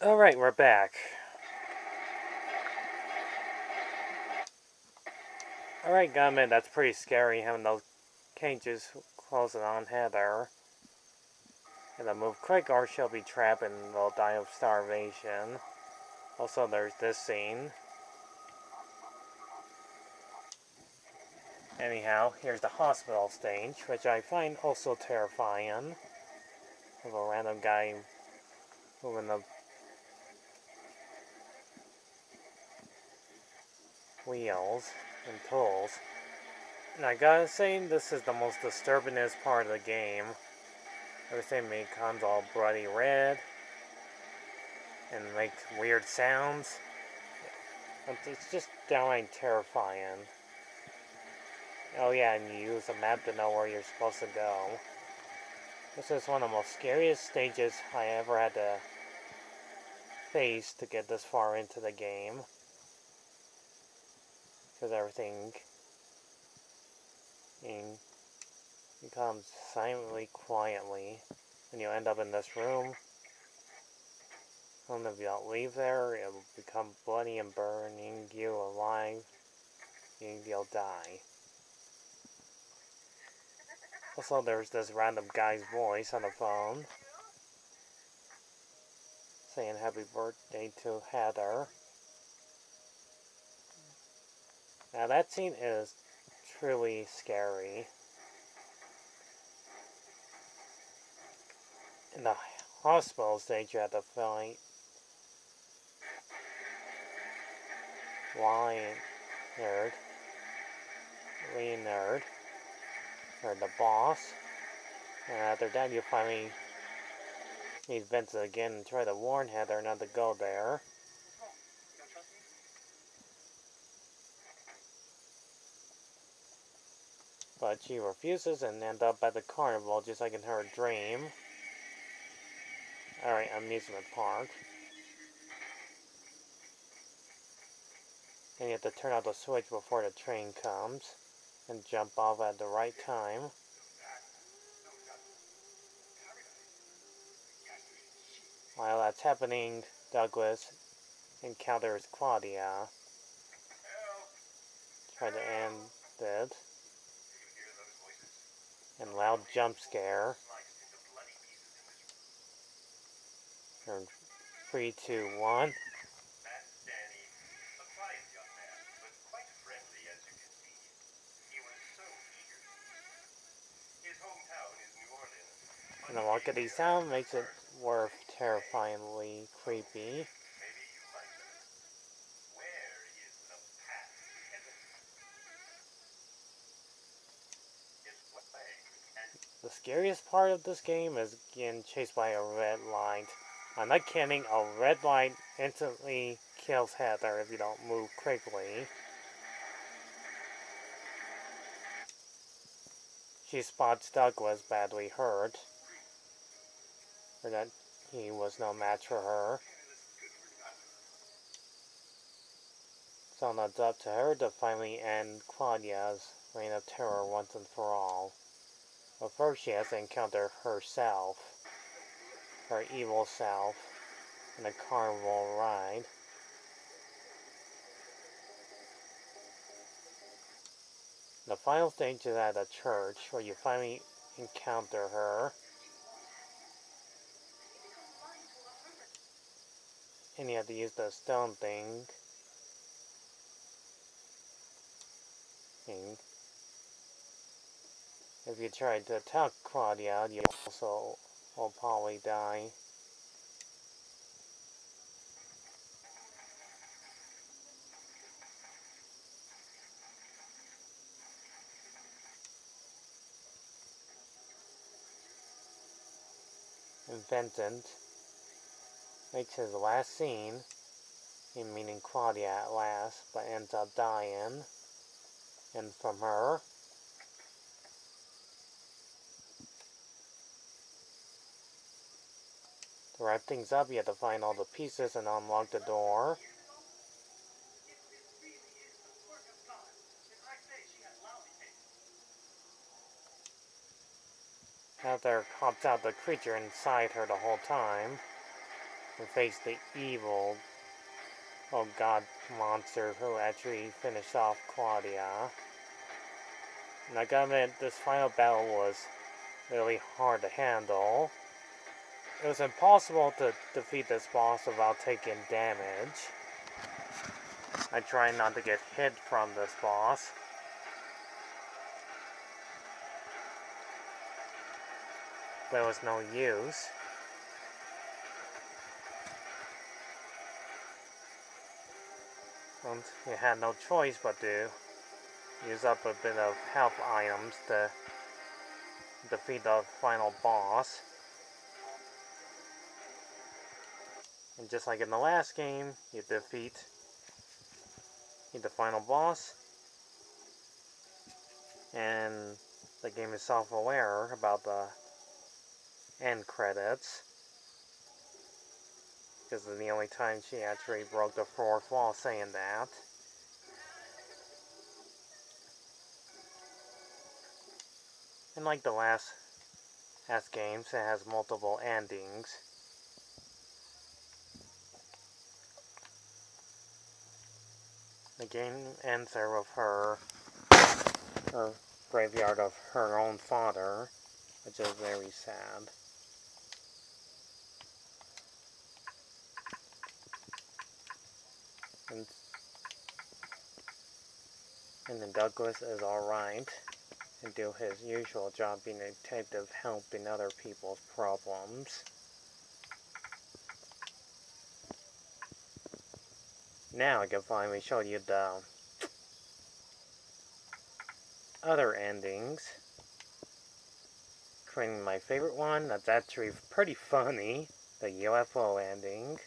Alright, we're back. Alright, gotta admit, that's pretty scary having those cages closing on Heather. Gotta move quick or she'll be trapped and will die of starvation. Also, there's this scene. Anyhow, here's the hospital stage, which I find also terrifying. With a random guy moving the wheels and tools. And I gotta say, this is the most disturbingest part of the game. Everything becomes all bloody red and makes weird sounds. It's just downright terrifying. Oh yeah, and you use a map to know where you're supposed to go. This is one of the most scariest stages I ever had to face to get this far into the game. Because everything becomes silently, quietly, and you end up in this room. And if you don't leave there, it will become bloody and burning you alive, and you'll die. Also, there's this random guy's voice on the phone saying happy birthday to Heather. Now that scene is truly scary. In the hospital stage, you have to fight Leonard, or the boss. And after that, you finally meet Vincent again and try to warn Heather not to go there. But she refuses and ends up at the carnival just like in her dream. Alright, amusement park. And you have to turn out the switch before the train comes and jump off at the right time. While that's happening, Douglas encounters Claudia. Try to end it. And loud jump scare. And 3, 2, 1. And the walkity sound makes it worth terrifyingly creepy. The scariest part of this game is getting chased by a red light. I'm not kidding, a red light instantly kills Heather if you don't move quickly. She spots Douglas badly hurt, or that he was no match for her. So now it's up to her to finally end Claudia's reign of terror once and for all. But first she has to encounter herself, her evil self, in a carnival ride. The final stage is at a church where you finally encounter her. And you have to use the stone thing. If you try to attack Claudia, you also will probably die. And Vincent makes his last scene in meeting Claudia at last, but ends up dying. And from her, to wrap things up, you have to find all the pieces and unlock the door. Heather pops out the creature inside her the whole time. and face the evil, oh god, monster who actually finished off Claudia. And I gotta admit, this final battle was really hard to handle. It was impossible to defeat this boss without taking damage. I tried not to get hit from this boss. But it was no use. And you had no choice but to use up a bit of health items to defeat the final boss. And just like in the last game, you defeat the final boss, and the game is self-aware about the end credits, because it's the only time she actually broke the fourth wall saying that. And like the last games, it has multiple endings. The game ends there with her graveyard of her own father, which is very sad. And then Douglas is alright and do his usual job being a detective, helping other people's problems. Now I can finally show you the other endings. Including my favorite one, that's actually pretty funny, the UFO ending.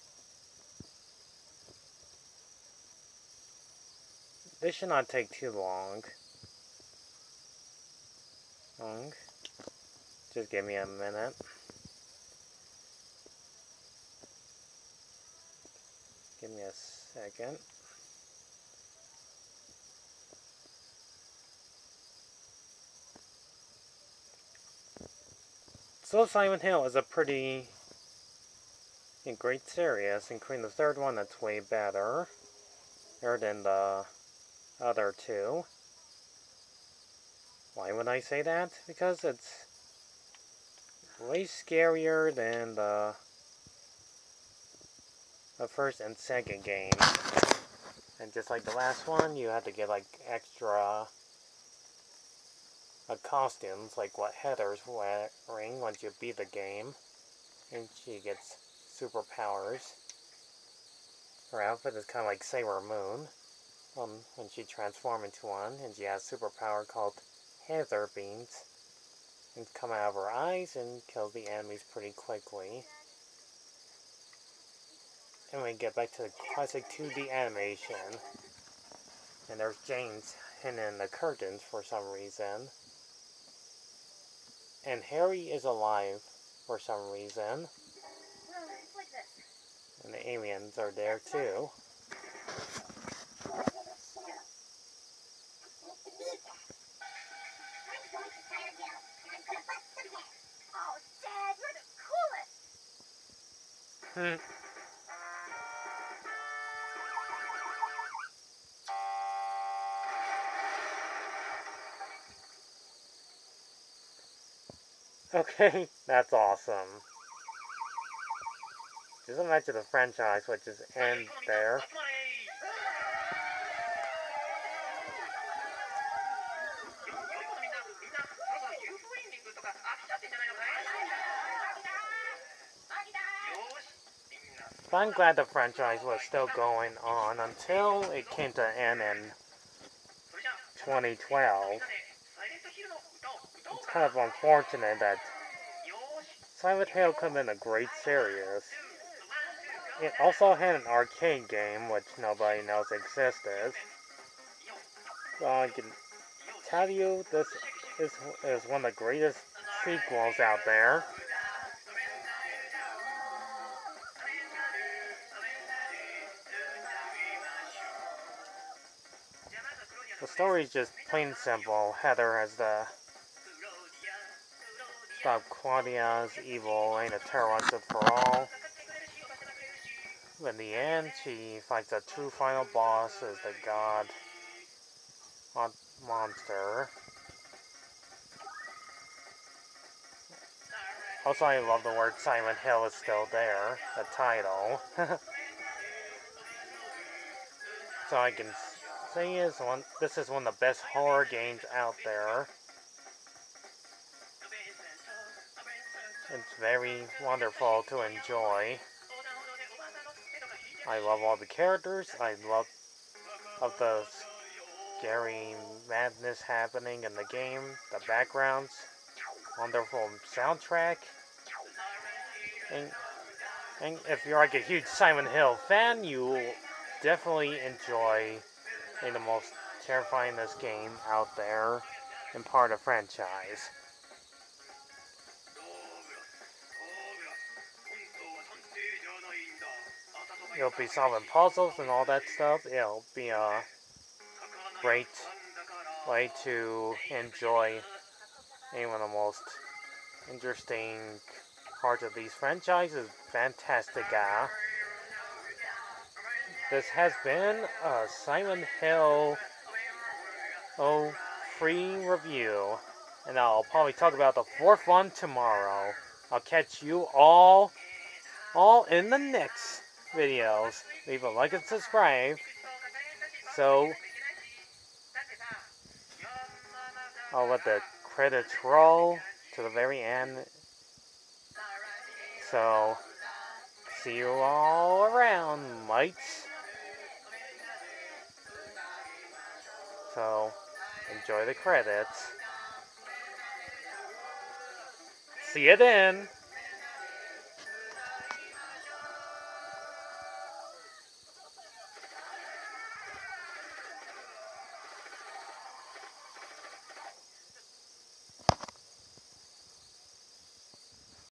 This should not take too long. Just give me a minute. Give me a second. So Silent Hill is a pretty great series, including the third one that's way better than the other two. Why would I say that? Because it's way scarier than the first and second game. And just like the last one, you had to get like extra costumes, like what Heather's wearing once you beat the game. And she gets superpowers. Her outfit is kind of like Sailor Moon when she transforms into one, and she has a superpower called Heather Beams. And come out of her eyes and kill the enemies pretty quickly. And we get back to the classic 2D animation. And there's James hidden in the curtains for some reason. And Harry is alive for some reason. And the aliens are there too. Oh, Dad, you're the coolest! Okay, that's awesome. Just imagine the franchise would just end there. But I'm glad the franchise was still going on until it came to an end in 2012. It's kind of unfortunate that Silent Hill could have been a great series. It also had an arcade game, which nobody knows existed. So I can tell you, this is one of the greatest sequels out there. The story is just plain simple. Heather has to stop Claudia's evil reign of terror once and for all. in the end, she fights a true final boss as the god monster. Also, I love the word Silent Hill is still there, the title. So I can say this is one of the best horror games out there. It's very wonderful to enjoy. I love all the characters. I love the scary madness happening in the game. The backgrounds, wonderful soundtrack. And if you're like a huge Silent Hill fan, you will definitely enjoy the most terrifyingest game out there and part of the franchise. You'll be solving puzzles and all that stuff. It'll be a great way to enjoy one of the most interesting parts of these franchises. Fantastic. This has been a Silent Hill free review, and I'll probably talk about the fourth one tomorrow. I'll catch you all in the next videos. Leave a like and subscribe. So I'll let the credits roll to the very end. So see you all around, mates. So enjoy the credits. See you then.